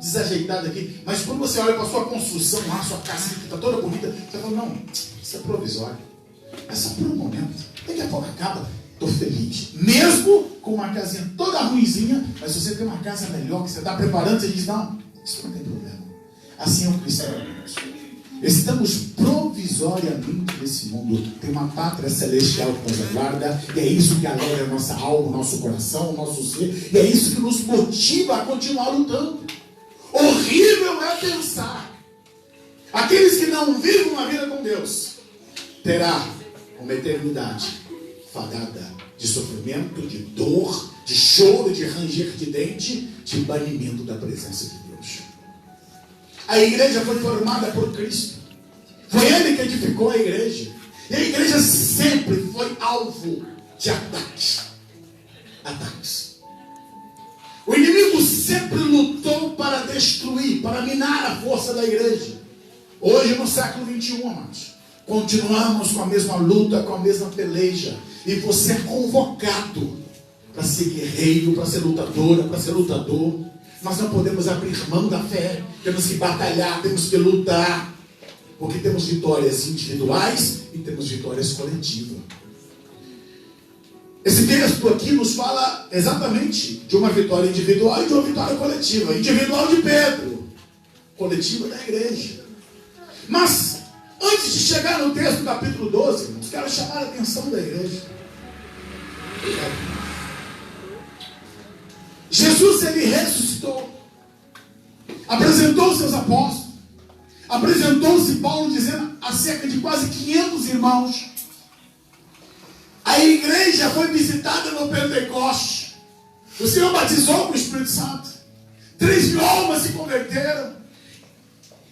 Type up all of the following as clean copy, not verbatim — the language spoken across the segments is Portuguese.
desajeitado aqui. Mas quando você olha para a sua construção lá, a sua casa que está toda bonita, você fala, não, isso é provisório. É só por um momento. Daqui a pouco acaba. Estou feliz. Mesmo com uma casinha toda ruinzinha, mas se você tem uma casa melhor, que você está preparando, você diz, não, isso não tem problema. Assim é o cristão. Estamos provisoriamente nesse mundo. Tem uma pátria celestial que nos aguarda. E é isso que alegra a nossa alma, o nosso coração, o nosso ser. E é isso que nos motiva a continuar lutando. Horrível é pensar. Aqueles que não vivem uma vida com Deus terá uma eternidade fadada de sofrimento, de dor, de choro, de ranger de dente, de banimento da presença de Deus. A igreja foi formada por Cristo. Foi Ele que edificou a igreja. E a igreja sempre foi alvo de ataques. Ataques. O inimigo sempre lutou para destruir, para minar a força da igreja. Hoje, no século 21, amados, continuamos com a mesma luta, com a mesma peleja. E você é convocado para ser guerreiro, para ser lutadora, para ser lutador. Nós não podemos abrir mão da fé. Temos que batalhar, temos que lutar. Porque temos vitórias individuais e temos vitórias coletivas. Esse texto aqui nos fala exatamente de uma vitória individual e de uma vitória coletiva. Individual de Pedro, coletiva da igreja. Mas, antes de chegar no texto do capítulo 12, eu quero chamar a atenção da igreja. Jesus, ele ressuscitou. Apresentou seus apóstolos. Apresentou-se Paulo dizendo a cerca de quase 500 irmãos. A igreja foi visitada no Pentecoste. O Senhor batizou com o Espírito Santo. 3.000 almas se converteram.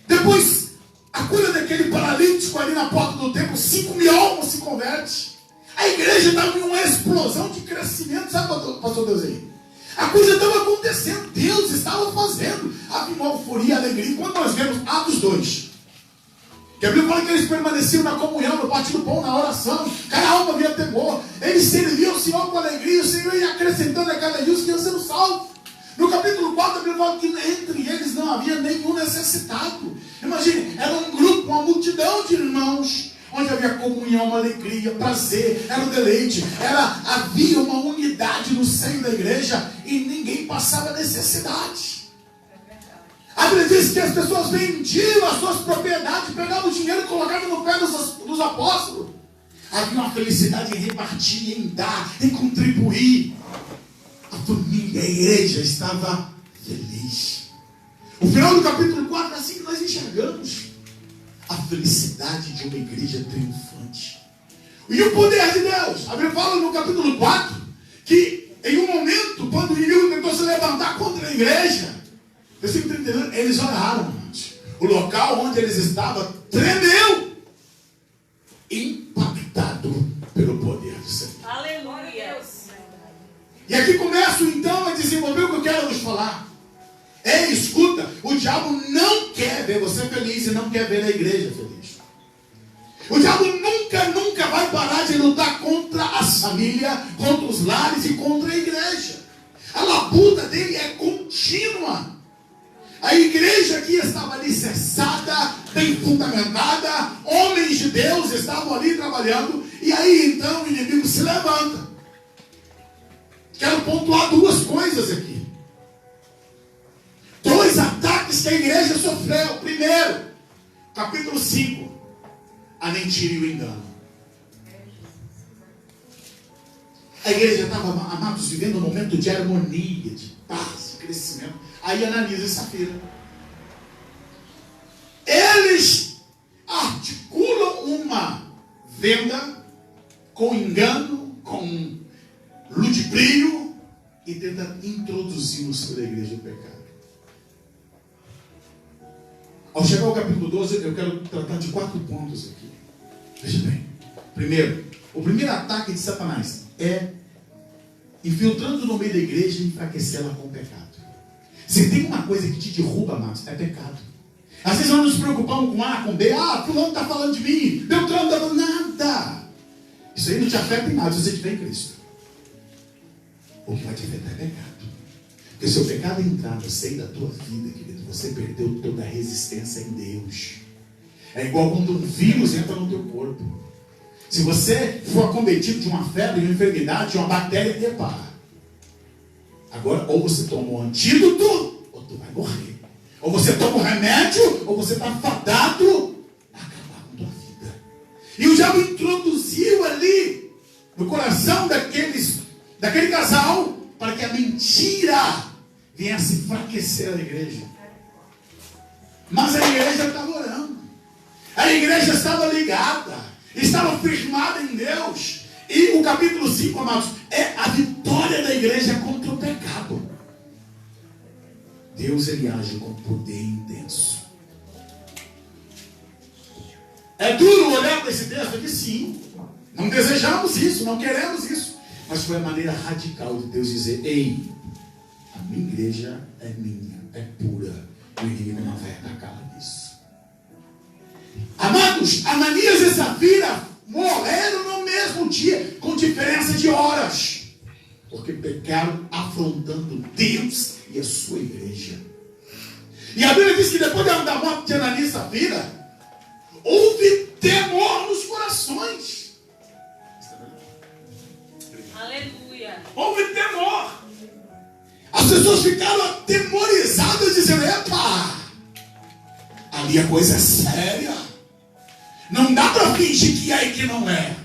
Depois, a cura daquele paralítico ali na porta do templo, 5.000 almas se convertem. A igreja estava em uma explosão de crescimento. Sabe, pastor Deus aí? A coisa estava acontecendo. Deus estava fazendo. Havia uma euforia, alegria. Quando nós vemos Atos 2, que a Bíblia fala que eles permaneciam na comunhão, no partir do pão, na oração. Cada alma havia temor. Eles serviam o Senhor com alegria. O Senhor ia acrescentando a cada dia os que iam sendo salvos. No capítulo 4, a Bíblia fala que entre eles não havia nenhum necessitado. Imagine, era um grupo, uma multidão de irmãos, onde havia comunhão, uma alegria, prazer, era um deleite. Havia uma unidade no seio da igreja e ninguém passava necessidade. A Bíblia diz que as pessoas vendiam as suas propriedades, pegavam o dinheiro e colocavam no pé dos apóstolos. Havia uma felicidade em repartir, em dar, em contribuir. A família, a igreja estava feliz. O final do capítulo 4 é assim que nós enxergamos a felicidade de uma igreja triunfante. E o poder de Deus. A Bíblia fala no capítulo 4 que em um momento, quando o inimigo tentou se levantar contra a igreja, versículo 39, eles oraram. O local onde eles estavam tremeu, impactado pelo poder do Senhor. Aleluia. E aqui começo então a desenvolver o que eu quero nos falar. Ei, escuta, o diabo não quer ver você feliz e não quer ver a igreja feliz. O diabo nunca vai parar de lutar contra as famílias, contra os lares e contra a igreja. A labuta dele é contínua. A igreja aqui estava alicerçada, bem fundamentada, homens de Deus estavam ali trabalhando, e aí então o inimigo se levanta. Quero pontuar duas coisas aqui. 2 ataques que a igreja sofreu. Primeiro, capítulo 5, a mentira e o engano. A igreja estava, amados, vivendo um momento de harmonia, de paz, de crescimento. Aí Ananias e Safira, eles articulam uma venda com engano, com ludibrio, e tentam introduzir no seio da igreja o pecado. Ao chegar ao capítulo 12, eu quero tratar de 4 pontos aqui. Veja bem. Primeiro, o primeiro ataque de Satanás é infiltrando no meio da igreja e enfraquecê-la com o pecado. Se tem uma coisa que te derruba, amados, é pecado. Às vezes nós nos preocupamos com A, com B. Fulano está falando de mim, Beltrano está falando nada. Isso aí não te afeta em nada se você estiver em Cristo. O que vai te afetar é pecado. Porque se o pecado entrar no seio da tua vida, querido, você perdeu toda a resistência em Deus. É igual quando um vírus entra no teu corpo. Se você for acometido de uma febre, de uma enfermidade, de uma bactéria, epa. Agora, ou você toma um antídoto, ou tu vai morrer. Ou você toma um remédio, ou você está fadado a acabar com a tua vida. E o diabo introduziu ali, no coração daquele casal, para que a mentira viesse enfraquecer a igreja. Mas a igreja estava orando. A igreja estava ligada. Estava firmada em Deus. E o capítulo 5, amados, é a vitória da igreja contra o pecado. Deus, ele age com poder intenso. É duro olhar para esse texto aqui, sim. Não desejamos isso, não queremos isso. Mas foi a maneira radical de Deus dizer: ei, a minha igreja é minha, é pura. O inimigo não vai atacar nisso. Amados, Ananias e Safira morreram no mesmo dia, com diferença de horas. Porque pecaram afrontando Deus e a sua igreja. E a Bíblia diz que depois da morte de Ananias e Safira, houve temor nos corações. Aleluia. Houve temor. As pessoas ficaram atemorizadas, dizendo: epa, ali a coisa é séria. Não dá para fingir que é e que não é.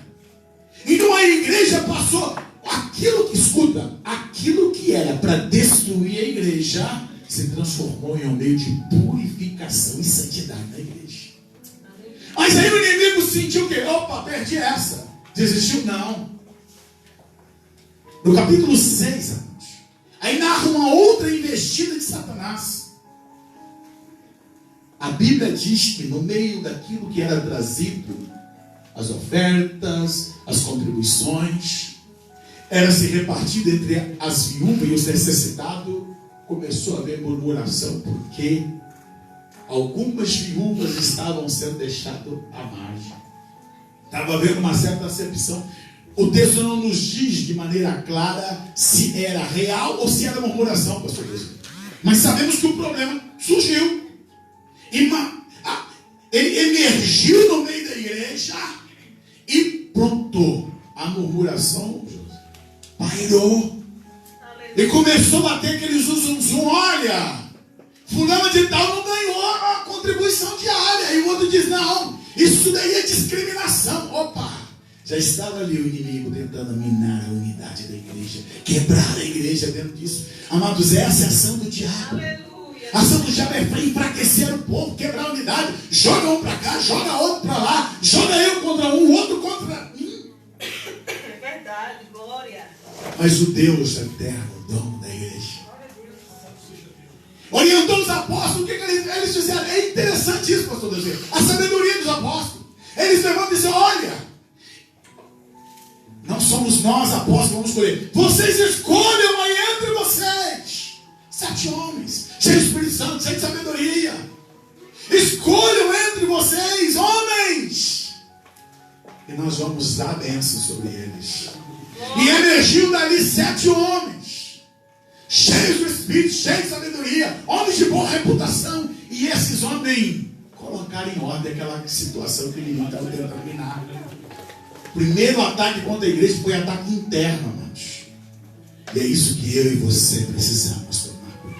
Então a igreja passou aquilo que, escuta, aquilo que era para destruir a igreja, se transformou em um meio de purificação e santidade na igreja. Mas aí o inimigo sentiu que, opa, perdi essa. Desistiu? Não. No capítulo 6, amados, aí narra uma outra investida de Satanás. A Bíblia diz que no meio daquilo que era trazido, as ofertas, as contribuições, era se repartido entre as viúvas e os necessitados, começou a haver murmuração, porque algumas viúvas estavam sendo deixadas à margem. Estava havendo uma certa acepção. O texto não nos diz de maneira clara se era real ou se era murmuração, pastor Jesus. Mas sabemos que o problema surgiu. Ele emergiu no meio da igreja e pronto, a murmuração pairou. E começou a ter aqueles zum. Olha, fulano de tal não ganhou a contribuição diária. E o outro diz: não, isso daí é discriminação. Opa, já estava ali o inimigo tentando minar a unidade da igreja, quebrar a igreja dentro disso. Amados, essa é a ação do diabo. A ação do diabo é enfraquecer o povo, quebrar a unidade. Joga um para cá, joga outro para lá, joga eu contra um, o outro contra mim. É verdade, glória. Mas o Deus eterno, o dono da igreja, orientou os apóstolos. O que eles fizeram? É interessante isso, pastor Deus. A sabedoria dos apóstolos. Eles levantam e dizem: olha, não somos nós apóstolos que vamos escolher. Vocês escolham aí entre vocês 7 homens, cheios de Espírito Santo, cheios de sabedoria. Escolham entre vocês homens, e nós vamos dar bênção sobre eles. E emergiu dali 7 homens, cheios do Espírito, cheios de sabedoria, homens de boa reputação. E esses homens colocaram em ordem aquela situação que o inimigo estava tentando minar. O primeiro ataque contra a igreja foi ataque interno, amados. E é isso que eu e você precisamos tomar cuidado.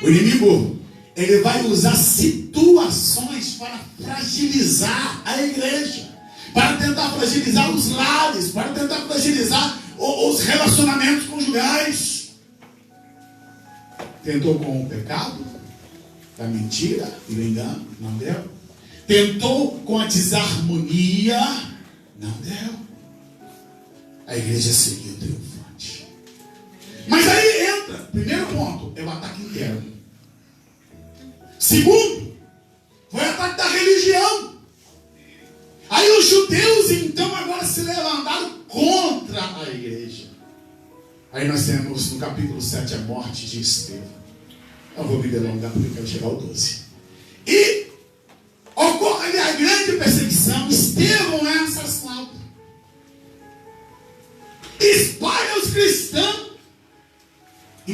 O inimigo, ele vai usar situações para fragilizar a igreja, para tentar fragilizar os lares, para tentar fragilizar os relacionamentos conjugais. Tentou com o pecado, a mentira e o engano, não deu. Tentou com a desarmonia, não deu. A igreja seguiu triunfante. Mas aí entra, primeiro ponto, é o ataque interno. Segundo, foi o ataque da religião. Aí os judeus então agora se levantaram contra a igreja. Aí nós temos no capítulo 7 a morte de Estevão. Eu vou me delongar porque eu quero chegar ao 12. E ocorre ali a grande perseguição. Estevão é assassinado. Espalha os cristãos.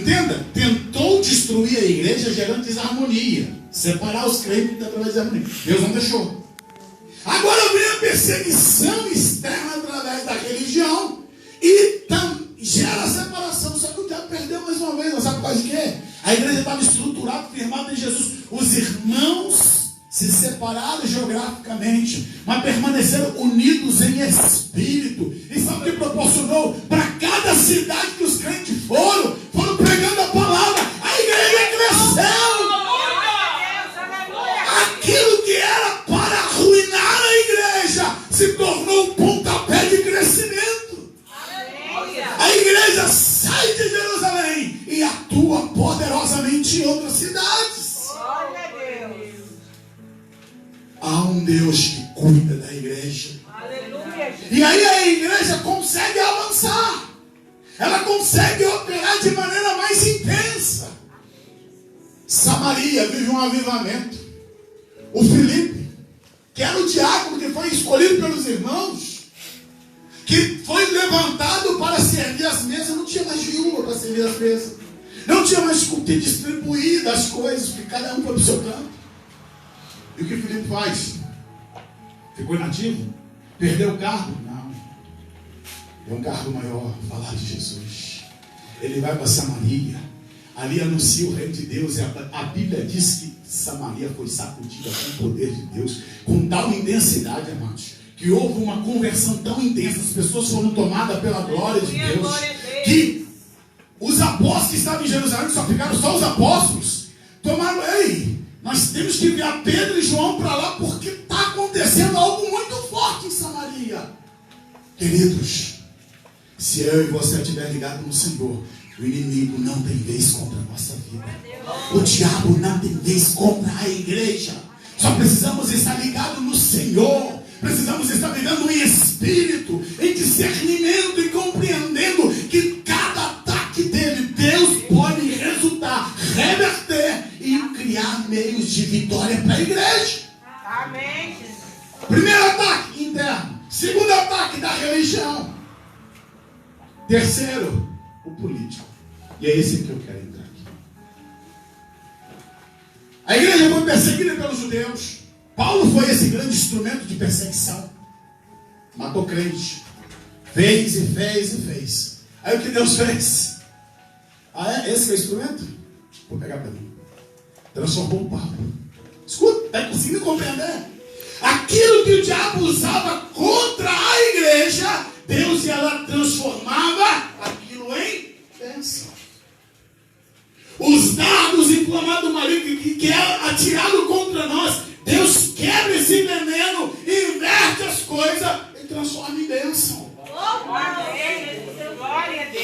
entenda, tentou destruir a igreja gerando desarmonia, separar os crentes através de desarmonia. Deus não deixou. Agora vem a perseguição externa através da religião e gera separação. Só que o diabo perdeu mais uma vez. Não sabe quase o quê? A igreja estava estruturada, firmada em Jesus. Os irmãos se separaram geograficamente, mas permaneceram unidos em espírito. E sabe o que proporcionou? Para cada cidade que os crentes foram pregando a palavra. A igreja cresceu. Aquilo que era para arruinar a igreja se tornou um pontapé de crescimento. A igreja sai de Jerusalém e atua poderosamente em outras cidades. Há um Deus que cuida da igreja. E aí a igreja consegue avançar. Ela consegue operar de maneira mais intensa. Samaria vive um avivamento. O Filipe, que era o diácono que foi escolhido pelos irmãos, que foi levantado para servir as mesas, não tinha mais viúva para servir as mesas. Não tinha mais como ter distribuído as coisas, porque cada um foi para o seu canto. E o que o Filipe faz? Ficou inativo? Perdeu o cargo? Não. É um cargo maior, falar de Jesus. Ele vai para Samaria. Ali anuncia o reino de Deus. E a Bíblia diz que Samaria foi sacudida com o poder de Deus, com tal intensidade, amados, que houve uma conversão tão intensa. As pessoas foram tomadas pela glória de Deus, que os apóstolos que estavam em Jerusalém, só ficaram só os apóstolos, tomaram, nós temos que enviar Pedro e João para lá, porque está acontecendo algo muito forte em Samaria. Queridos, se eu e você estiver ligado no Senhor, o inimigo não tem vez contra a nossa vida. O diabo não tem vez contra a igreja. Só precisamos estar ligados no Senhor. Precisamos estar vivendo em espírito, em discernimento e compreendendo que cada ataque dele, Deus pode resultar, reverter e criar meios de vitória para a igreja. Amém. Primeiro ataque interno. Segundo ataque da religião. Terceiro, o político. E é esse que eu quero entrar aqui. A igreja foi perseguida pelos judeus. Paulo foi esse grande instrumento de perseguição. Matou crente. Fez e fez e fez. Aí o que Deus fez? Esse é o instrumento? Vou pegar para mim. Transformou o Paulo. Escuta, está conseguindo compreender? Aquilo que o diabo usava contra a igreja, Deus ela transformava aquilo em bênção. Os dardos inflamados do maligno que é atirado contra nós, Deus quebra esse veneno, inverte as coisas e transforma em bênção.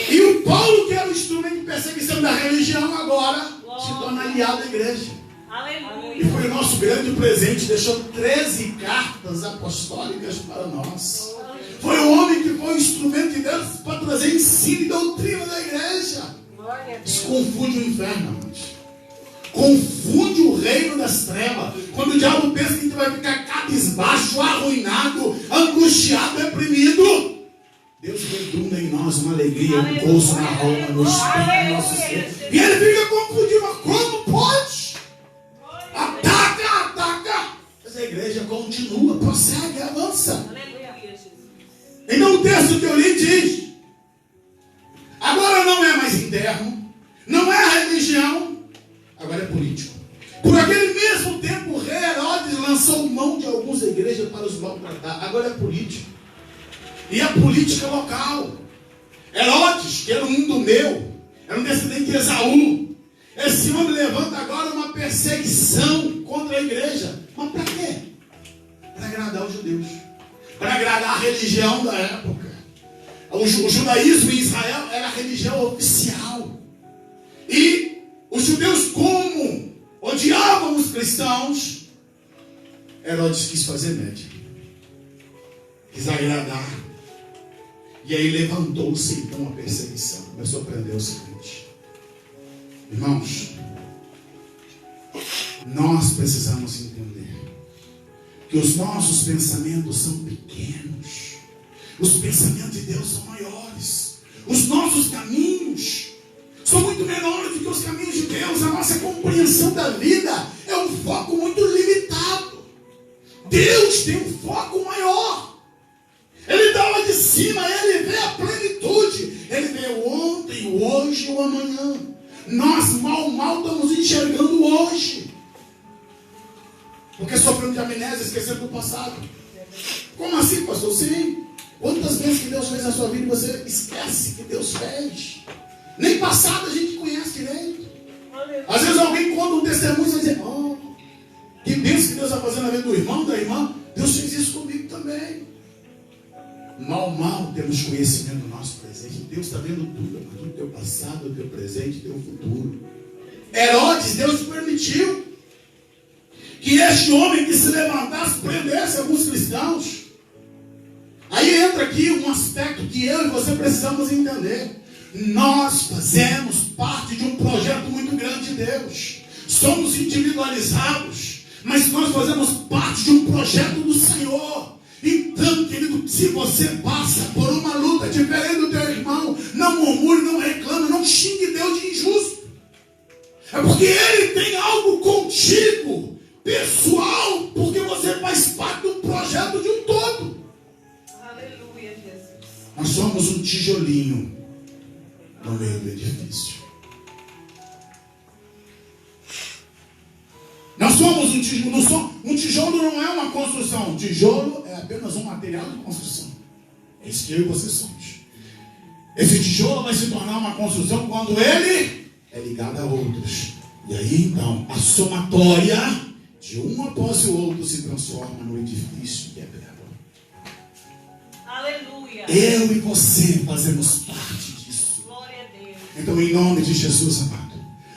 E o Paulo, que era o instrumento de perseguição da religião, agora se torna aliado da igreja. Aleluia. E foi o nosso grande presente, deixou 13 cartas apostólicas para nós. Foi o homem que foi o instrumento de Deus para trazer ensino e doutrina da igreja. Isso confunde o inferno, amados. Confunde o reino das trevas. Quando o diabo pensa que a gente vai ficar cabisbaixo, arruinado, angustiado, deprimido, Deus redunda em nós uma alegria, um gozo na alma, no espírito, no nosso ser. E ele fica confundido. Mas como pode? Ataca. Mas a igreja continua, prossegue, avança. Então o texto que eu li diz: agora não é mais interno, não é a religião, agora é político. Por aquele mesmo tempo, o rei Herodes lançou mão de alguns da igreja para os maltratar. Agora é político. E a política local. Herodes, que era um indumeu, era um descendente de Esaú. Esse homem levanta agora uma perseguição contra a igreja. Mas para quê? Para agradar os judeus. Para agradar a religião da época. O judaísmo em Israel era a religião oficial. E os judeus, como odiavam os cristãos, Herodes quis fazer média. Quis agradar. E aí levantou-se então a perseguição. Começou a aprender o seguinte: irmãos, nós precisamos entender que os nossos pensamentos são pequenos. Os pensamentos de Deus são maiores. Os nossos caminhos são muito muito menores do que os caminhos de Deus. A nossa compreensão da vida é um foco muito limitado. Deus tem um foco maior. Ele está lá de cima, ele vê a plenitude. Ele vê o ontem, o hoje e o amanhã. Nós mal estamos enxergando o hoje. Porque sofremos de amnésia, esquecendo do passado. Como assim, pastor? Sim. Quantas vezes que Deus fez na sua vida e você esquece que Deus fez? Nem passado a gente conhece direito. Às vezes alguém conta um testemunho e vai dizer: oh, que bênção que Deus está fazendo na vida do irmão, da irmã. Deus fez isso comigo também. Mal temos conhecimento do nosso presente. Deus está vendo tudo, o teu passado, o teu presente, o teu futuro. Herodes, Deus permitiu que este homem que se levantasse prendesse alguns cristãos. Aí entra aqui um aspecto que eu e você precisamos entender. Nós fazemos parte de um projeto muito grande de Deus. Somos individualizados, mas nós fazemos parte de um projeto do Senhor. Então, querido, se você passa por uma luta diferente do teu irmão, não murmure, não reclame, não xingue Deus de injusto. É porque Ele tem algo contigo, pessoal, porque você faz parte de um projeto de um todo. Aleluia, Jesus. Nós somos um tijolinho no meio do edifício. Nós somos um tijolo. Um tijolo não é uma construção. Um tijolo é apenas um material de construção. É isso que eu e você somos. Esse tijolo vai se tornar uma construção quando ele é ligado a outros. E aí então, a somatória de um após o outro se transforma no edifício que é belo. Aleluia. Eu e você fazemos parte disso. Glória a Deus. Então, em nome de Jesus, amado,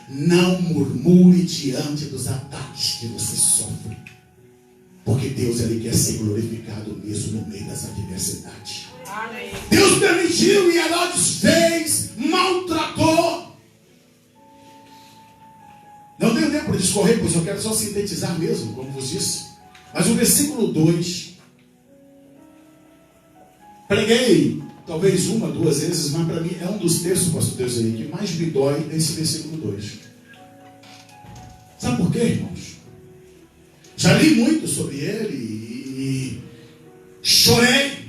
não murmure diante dos ataques que você sofre. Porque Deus, Ele quer ser glorificado mesmo no meio das adversidades. Amém. Deus permitiu e Herodes fez, maltratou. Não tenho tempo para discorrer, pois eu quero só sintetizar mesmo, como vos disse. Mas o versículo 2, preguei talvez uma, duas vezes, mas para mim é um dos textos, pastor Deus, aí, que mais me dói nesse versículo 2. Sabe por quê, irmãos? Já li muito sobre ele e chorei.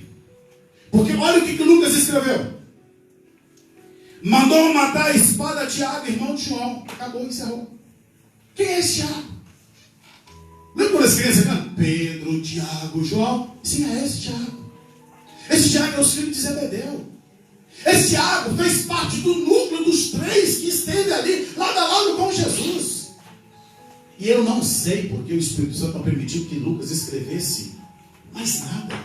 Porque olha o que Lucas escreveu. Mandou matar a espada de Tiago, irmão de João. Acabou, encerrou. Quem é esse Tiago? Lembra quando as crianças cantam? Pedro, Tiago, João. Sim, é esse Tiago. Esse Tiago é o filho de Zebedeu. Esse Tiago fez parte do núcleo dos 3 que esteve ali, lado a lado com Jesus. E eu não sei porque o Espírito Santo não permitiu que Lucas escrevesse mais nada.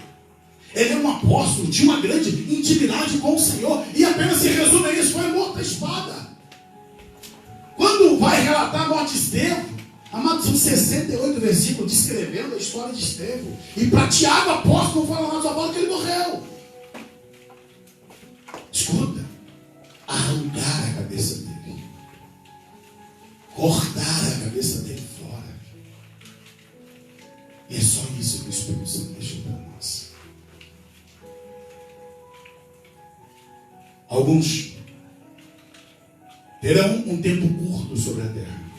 Ele é um apóstolo, tinha uma grande intimidade com o Senhor, e apenas se resume a isso: foi morto a espada. Quando vai relatar a morte de Estevão, amados, são 68 versículos descrevendo a história de Estevão. E para Tiago, apóstolo, não fala na sua bola que ele morreu. Escuta, arrancar a cabeça dele, cortar a cabeça dele fora. E é só isso que o Espírito Santo deixou para nós. Alguns terão um tempo curto sobre a terra,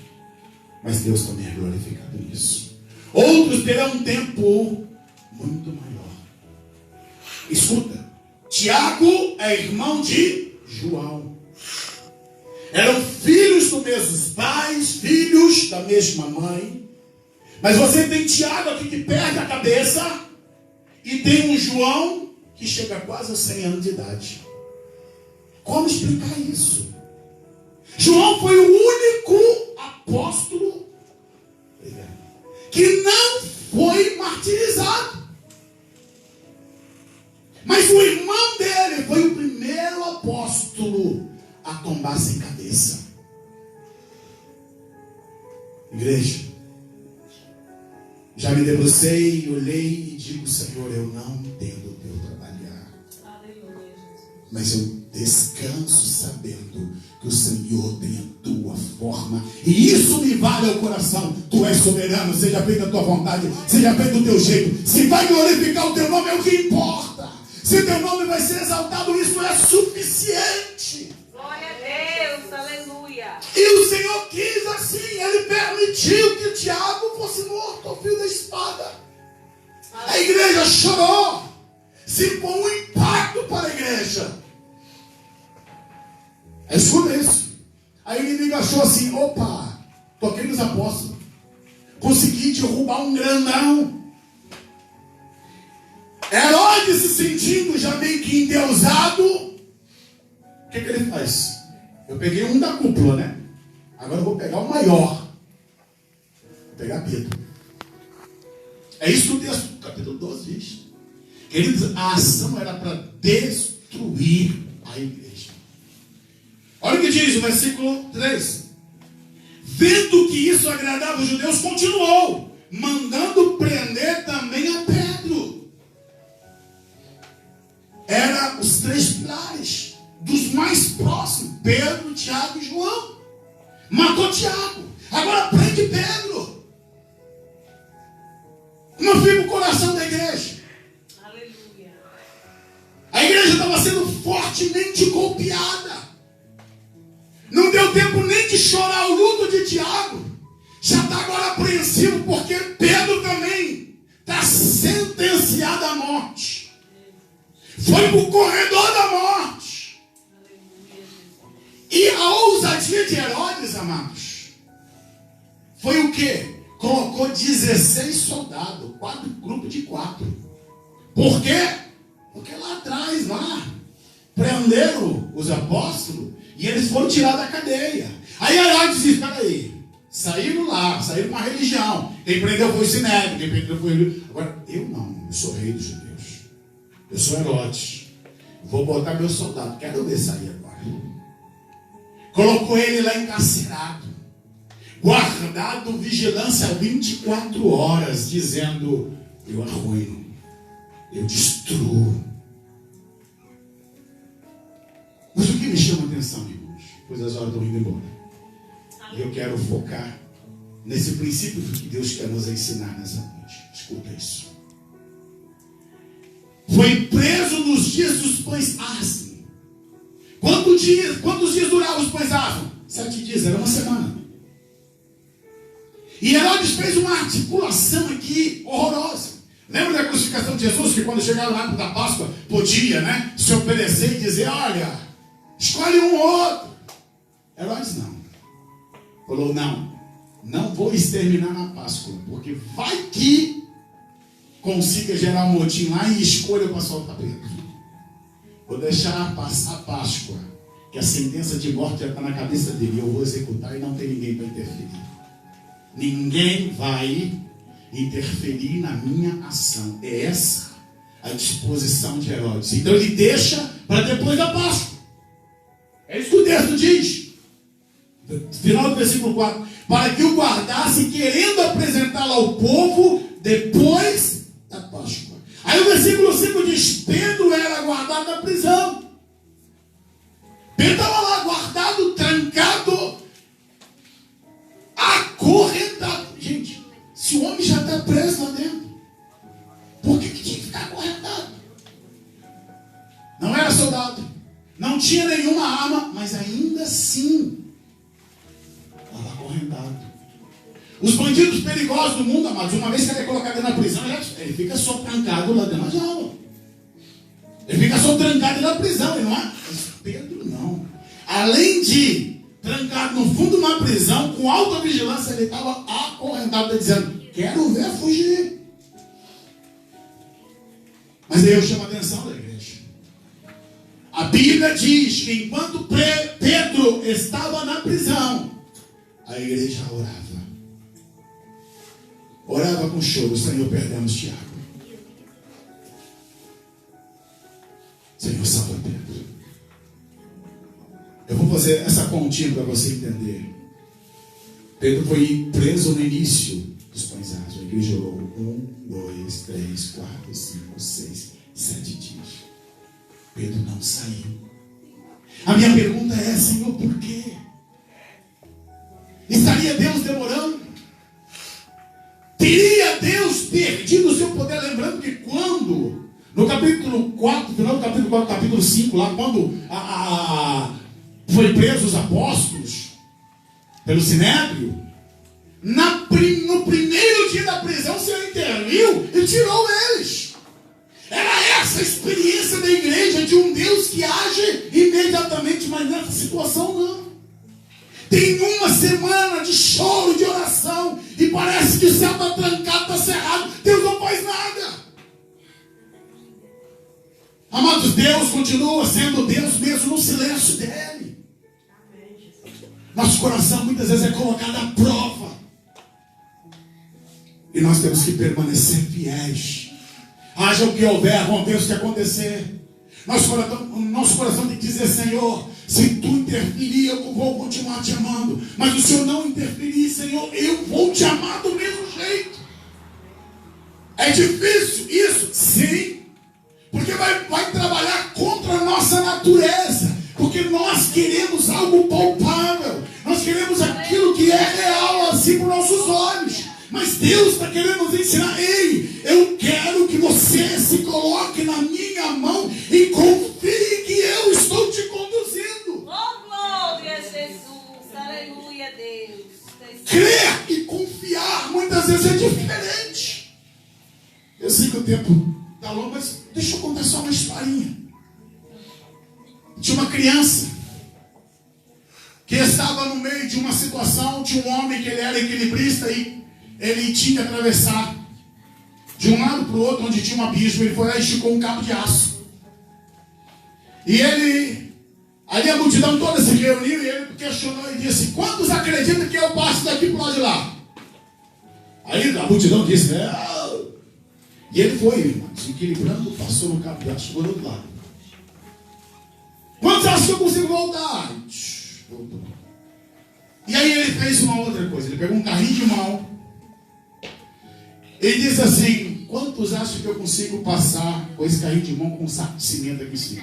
mas Deus também é glorificado nisso. Outros terão um tempo muito maior. Escuta, Tiago é irmão de João. Eram filhos dos mesmos pais, filhos da mesma mãe. Mas você tem Tiago aqui que perde a cabeça, e tem um João que chega quase aos 100 anos de idade. Como explicar isso? João foi o único apóstolo que não foi martirizado. Mas o irmão dele foi o primeiro apóstolo a tombar sem cabeça. Igreja, já me debrucei, olhei e digo: Senhor, eu não entendo o teu trabalhar. Aleluia, Jesus. Mas eu descanso sabendo que o Senhor tem a tua forma, e isso me vale ao coração. Tu és soberano, seja feita a tua vontade, seja feito o teu jeito. Se vai glorificar o teu nome, é o que importa. Se o teu nome vai ser exaltado, isso é suficiente. Glória a Deus, aleluia. assim, ele permitiu que Tiago fosse morto ao fio da espada. A igreja chorou. Se foi um impacto para a igreja. Escuta isso. Aí o inimigo achou assim: opa, toquei nos apóstolos, consegui derrubar um grandão. Herodes, se sentindo já meio que endeusado, o que ele faz? Eu peguei um da cúpula, né? Agora eu vou pegar o maior. Vou pegar Pedro. É isso que o texto do capítulo 12 diz. Queridos, a ação era para destruir a igreja. Olha o que diz o versículo 3. Vendo que isso agradava os judeus, continuou, mandando prender também a Pedro. Era os três pilares, dos mais próximos: Pedro, Tiago e João. Matou Tiago, agora prende Pedro. Como fica o coração da igreja? Aleluia. A igreja estava sendo fortemente golpeada. Não deu tempo nem de chorar o luto de Tiago. Já está agora apreensivo, porque Pedro também está sentenciado à morte. Foi para o corredor da morte. E a ousadia de Herodes, amados, foi o quê? Colocou 16 soldados, 4 grupos de 4. Por quê? Porque lá atrás, prenderam os apóstolos e eles foram tirados da cadeia. Aí Herodes disse: peraí, saíram lá, saíram com a religião. Quem prendeu foi o Sinédrio, quem prendeu foi ele. Agora, eu não, eu sou rei dos judeus. Eu sou Herodes. Vou botar meu soldado, quero ver sair agora. Colocou ele lá encarcerado, guardado, vigilância 24 horas, dizendo: eu arruino, eu destruo. Mas o que me chama a atenção, irmãos, pois as horas estão indo embora, e eu quero focar nesse princípio que Deus quer nos ensinar nessa noite. Escuta isso. Foi preso nos dias dos pães asmos. Quantos dias duravam os pães asmos? 7 dias, era uma semana. E Herodes fez uma articulação aqui horrorosa. Lembra da crucificação de Jesus? Que quando chegava na época da Páscoa, podia, se oferecer e dizer: olha, escolhe um ou outro. Herodes não. Falou: não vou exterminar na Páscoa, porque vai que consiga gerar um motim lá e escolha para soltar Pedro. Vou deixar passar a Páscoa, que a sentença de morte já está na cabeça dele. Eu vou executar e não tem ninguém para interferir. Ninguém vai interferir na minha ação. É essa a disposição de Herodes. Então ele deixa para depois da Páscoa. É isso que o texto diz. Final do versículo 4. Para que o guardasse, querendo apresentá-lo ao povo depois da Páscoa. Aí o versículo 5 diz: Pedro era guardado na prisão. Pedro estava lá guardado, trancado, acorrentado. Gente, se o homem já está preso lá dentro, por que tinha que ficar acorrentado? Não era soldado, não tinha nenhuma arma, mas ainda assim estava acorrentado. Os bandidos perigosos do mundo, amados, uma vez que ele é colocado na prisão, ele fica só trancado lá dentro da jaula. Ele fica só trancado na prisão, ele não é? Mas Pedro não. Além de trancado no fundo de uma prisão, com alta vigilância, ele estava acorrentado, dizendo: quero ver fugir. Mas aí eu chamo a atenção da igreja. A Bíblia diz que enquanto Pedro estava na prisão, a igreja orava. Orava com choro: Senhor, perdemos Tiago. Senhor, salva Pedro. Eu vou fazer essa pontinha para você entender. Pedro foi preso no início dos pães asmos. A igreja orou 1, 2, 3, 4, 5, 6, 7 dias. Pedro não saiu. A minha pergunta é: Senhor, por quê? Estaria Deus demorando? Teria Deus perdido o seu poder? Lembrando que quando, no capítulo 4, final do capítulo 4, capítulo 5, lá quando foi preso os apóstolos pelo Sinédrio, no primeiro dia da prisão, o Senhor interviu e tirou eles. Era essa a experiência da igreja, de um Deus que age imediatamente, mas nessa situação não. Tem uma semana de choro, de oração, e parece que o céu está trancado, está cerrado, Deus não faz nada. Amados, Deus continua sendo Deus mesmo no silêncio dele. Nosso coração muitas vezes é colocado à prova, e nós temos que permanecer fiéis. Haja o que houver, aconteça o que acontecer. Nosso coração tem que dizer: Senhor, se tu interferir, eu vou continuar te amando. Mas se o Senhor não interferir, Senhor, eu vou te amar do mesmo jeito. É difícil isso? Sim. Porque vai trabalhar contra a nossa natureza. Porque nós queremos algo palpável. Nós queremos aquilo que é real assim para os nossos olhos. Mas Deus está querendo nos ensinar: ei, eu quero que você se coloque na minha mão e confie que eu estou te conduzindo. Oh, glória a Jesus. Aleluia, Deus. Crer e confiar muitas vezes é diferente. Eu sei que o tempo está longo, mas deixa eu contar só uma historinha. Tinha uma criança que estava no meio de uma situação. Tinha um homem que ele era equilibrista e ele tinha que atravessar de um lado para o outro, onde tinha um abismo. Ele foi lá e esticou um cabo de aço. E ali a multidão toda se reuniu e ele questionou e disse: quantos acreditam que eu passo daqui para o lado de lá? Aí a multidão disse: E ele foi, irmão, se equilibrando, passou no cabo de aço, chegou do outro lado. Quantos acham que eu consigo voltar? Voltou. E aí ele fez uma outra coisa. Ele pegou um carrinho de mão. Ele diz assim: quantos acham que eu consigo passar com esse carrinho de mão com um saco de cimento aqui em cima?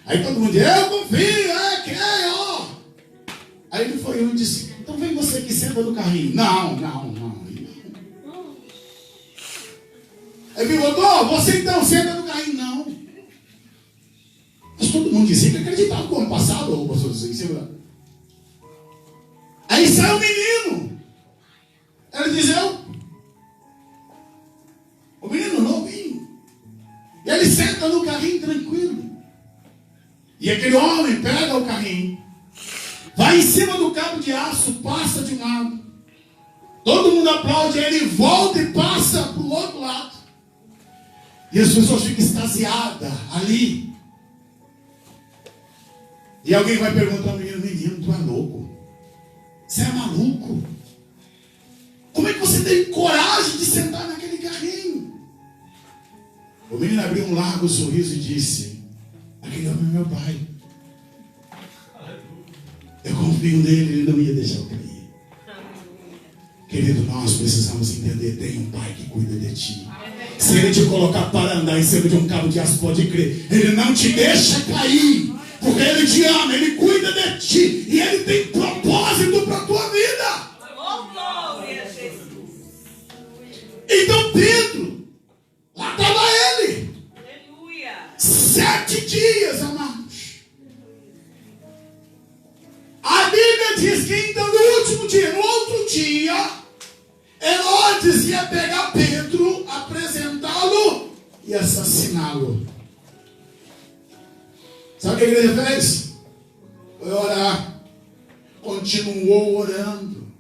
Aí todo mundo diz: eu confio, ó. Aí ele foi e disse: então vem você que senta no carrinho. Não. Aí ele voltou: você então senta no carrinho. Não. Mas todo mundo dizia que acreditava que o ano passado, ou pastor, em cima. Aí sai o menino. Ele diz: o menino novinho. E ele senta no carrinho tranquilo. E aquele homem pega o carrinho, vai em cima do cabo de aço, passa de um lado. Todo mundo aplaude, ele volta e passa para o outro lado. E as pessoas ficam extasiadas ali. E alguém vai perguntar ao menino: menino, tu é louco? Você é maluco? Como é que você tem coragem de sentar naquele carrinho? O menino abriu um largo sorriso e disse: aquele homem é meu pai. Eu confio nele, ele não ia deixar eu cair. Querido, nós precisamos entender: tem um pai que cuida de ti. Se ele te colocar para andar em cima de um cabo de aço, pode crer, ele não te deixa cair. Porque ele te ama, ele cuida de ti. E ele tem propósito para a tua vida. Oh, glória a Jesus. Então Pedro, lá estava ele. Aleluia. 7 dias, amados. A Bíblia diz que então no outro dia, Herodes ia pegar Pedro, apresentá-lo e assassiná-lo. Sabe o que a igreja fez? Foi orar. Continuou orando.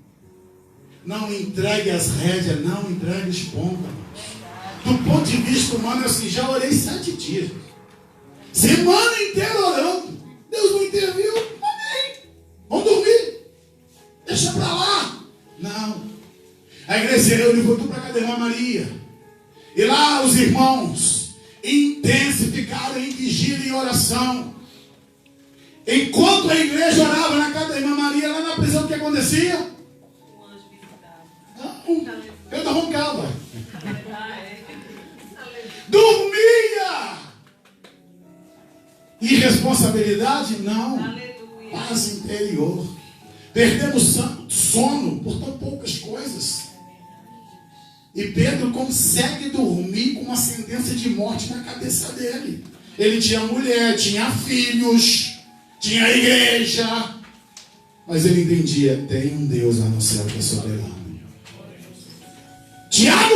Não entregue as rédeas, não entregue os pombos. Do ponto de vista humano, assim, já orei 7 dias. Semana inteira orando. Deus não interviu. Amém. Vamos dormir. Deixa pra lá. Não. A igreja se reuniu, voltou para a casa da irmã Maria. E lá os irmãos intensificaram em vigília e oração. Enquanto a igreja orava na casa da irmã Maria, lá na prisão, o que acontecia? Um anjo visitava. Eu não roncava. Dormia. Irresponsabilidade? Não. Aleluia. Paz interior. Perdemos sono por tão poucas coisas. E Pedro consegue dormir com uma sentença de morte na cabeça dele. Ele tinha mulher, tinha filhos, tinha igreja. Mas ele entendia: tem um Deus lá no céu que é soberano.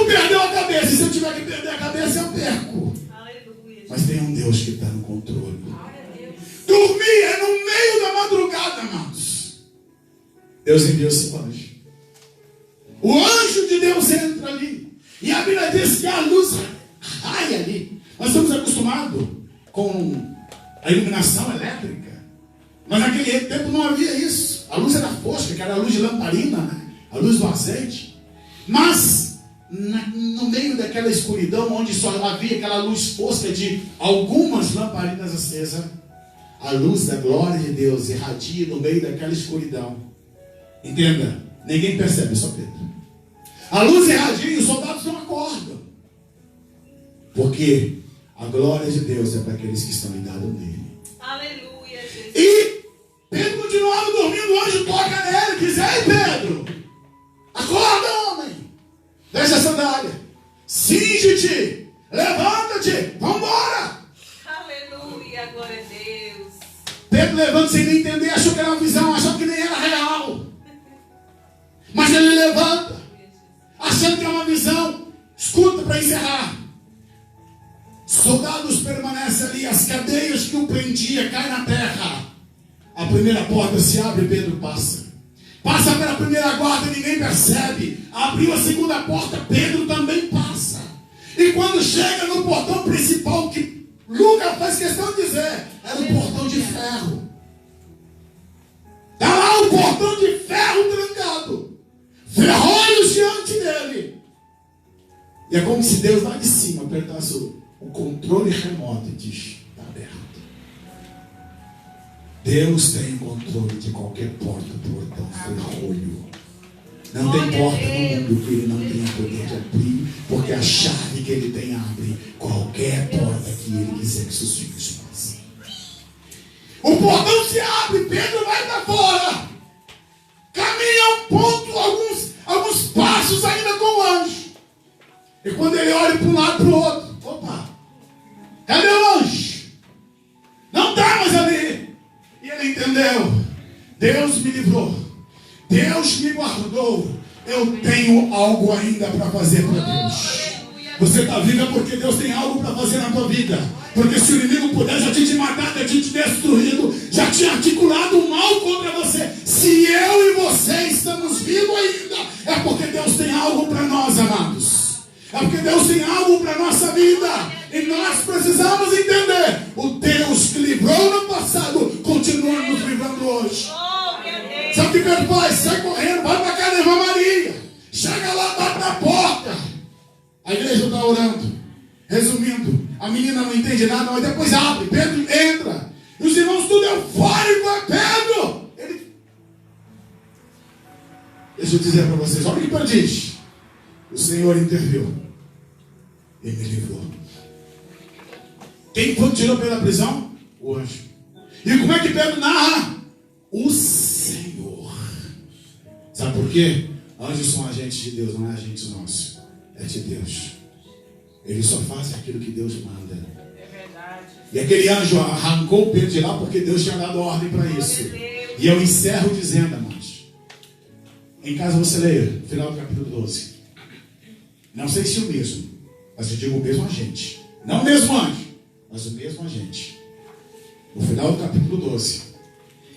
perdeu a cabeça. E se eu tiver que perder a cabeça, eu perco. Aleluia. Mas tem um Deus que está no controle. Dormir é no meio da madrugada, amados. Deus enviou seu anjo. O anjo de Deus entra ali. E a Bíblia diz que a luz raia ali. Nós estamos acostumados com a iluminação elétrica. Mas naquele tempo não havia isso. A luz era fosca, que era a luz de lamparina, né? A luz do azeite. Mas no meio daquela escuridão, onde só havia aquela luz fosca de algumas lamparinas acesas, a luz da glória de Deus irradia no meio daquela escuridão. Entenda, ninguém percebe, só Pedro. A luz irradia e os soldados não acordam. Porque a glória de Deus é para aqueles que estão ligados nele. Aleluia, Jesus. E Pedro continuava dormindo, o anjo toca nele e diz: ei, Pedro, acorda, homem, deixa a sandália, cinge-te, levanta-te, vamos embora. Aleluia, glória a Deus. Pedro levanta sem nem entender, achou que era uma visão, achou que nem era real. Mas ele levanta, achando que é uma visão. Escuta para encerrar. Soldados permanecem ali, as cadeias que o prendia caem na terra. A primeira porta se abre e Pedro passa. Passa pela primeira guarda, ninguém percebe. Abriu a segunda porta, Pedro também passa. E quando chega no portão principal, que Lucas faz questão de dizer, era o portão de ferro. Está lá o portão de ferro trancado. Ferrolhos diante dele. E é como se Deus lá de cima apertasse o controle remoto e diz: está aberto. Deus tem controle de qualquer porta, portão, ferrolho. Não tem porta no mundo que ele não tenha poder de abrir, porque a chave que ele tem abre qualquer porta que ele quiser que seus filhos passem. O portão se abre, Pedro vai para fora. Caminha um ponto, alguns passos ainda com o anjo. E quando ele olha para um lado e para o outro, opa, cadê o anjo? Não está mais ali. E ele entendeu. Deus me livrou. Deus me guardou. Eu tenho algo ainda para fazer para Deus. Você está viva porque Deus tem algo para fazer na tua vida. Porque se o inimigo puder já tinha te matado, já tinha te destruído, já tinha articulado o mal contra você. Se eu e você estamos vivos ainda, é porque Deus tem algo para nós, amados. É porque Deus tem algo para a nossa vida. E nós precisamos entender: o Deus que livrou no passado continua nos livrando hoje. Sabe o que Pedro faz? Sai correndo, vai para a casa da irmã Maria. Chega lá, bate na porta. A igreja está orando. Resumindo, a menina não entende nada, mas depois abre. Pedro entra. E os irmãos tudo eufóricos. É Pedro. Deixa eu dizer para vocês, olha o que Pedro diz. O Senhor interviu e me livrou. Quem foi que tirou Pedro da prisão? O anjo. E como é que Pedro narra? O Senhor. Sabe por quê? Anjos são agentes de Deus, não é agentes nossos. É de Deus. Eles só fazem aquilo que Deus manda. É verdade. E aquele anjo arrancou Pedro de lá porque Deus tinha dado ordem para isso. E eu encerro dizendo, amados. Em casa você leia, final do capítulo 12. Não sei se o mesmo, mas eu digo o mesmo agente. Não o mesmo anjo, mas o mesmo agente. No final do capítulo 12.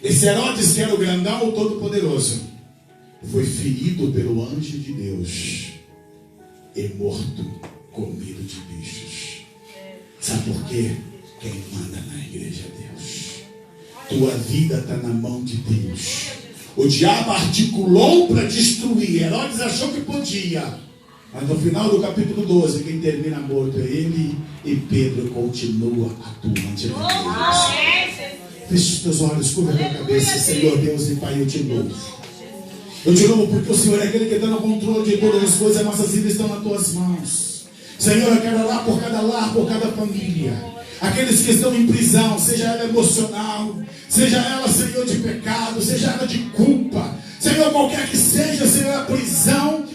Esse Herodes, que era o grandão, o todo-poderoso, foi ferido pelo anjo de Deus e morto, comido de bichos. Sabe por quê? Quem manda na igreja é Deus. Tua vida está na mão de Deus. O diabo articulou para destruir. Herodes achou que podia. Mas no final do capítulo 12, quem termina morto é ele, e Pedro continua atuante na igreja. Feche os teus olhos, curva a tua cabeça. Senhor Deus e Pai, eu te louvo. Eu te louvo porque o Senhor é aquele que está no controle de todas as coisas. As nossas vidas estão nas tuas mãos. Senhor, eu quero orar por cada lar, por cada família. Aqueles que estão em prisão, seja ela emocional, seja ela, Senhor, de pecado, seja ela de culpa. Senhor, qualquer que seja, Senhor, a prisão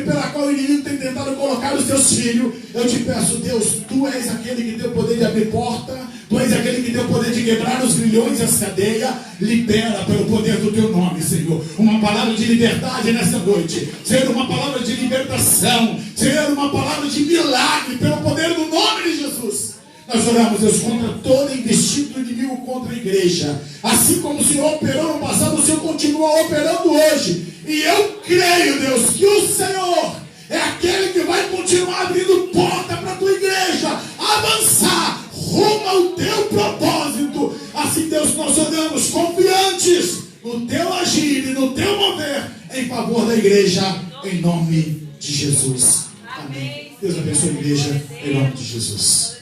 pela qual o inimigo tem tentado colocar os teus filhos. Eu te peço, Deus, Tu és aquele que tem o poder de abrir porta. Tu és aquele que tem o poder de quebrar os grilhões e as cadeias. Libera pelo poder do Teu nome, Senhor. Uma palavra de liberdade nessa noite. Senhor, uma palavra de liberdade libertação, Senhor, uma palavra de milagre, pelo poder do nome de Jesus. Nós oramos, Deus, contra toda investida do inimigo contra a igreja. Assim como o Senhor operou no passado, o Senhor continua operando hoje. E eu creio, Deus, que o Senhor é aquele que vai continuar abrindo porta para a tua igreja avançar rumo ao teu propósito. Assim, Deus, nós oramos confiantes no teu agir e no teu mover em favor da igreja, em nome de Jesus. Amém. Deus abençoe a igreja, em nome de Jesus.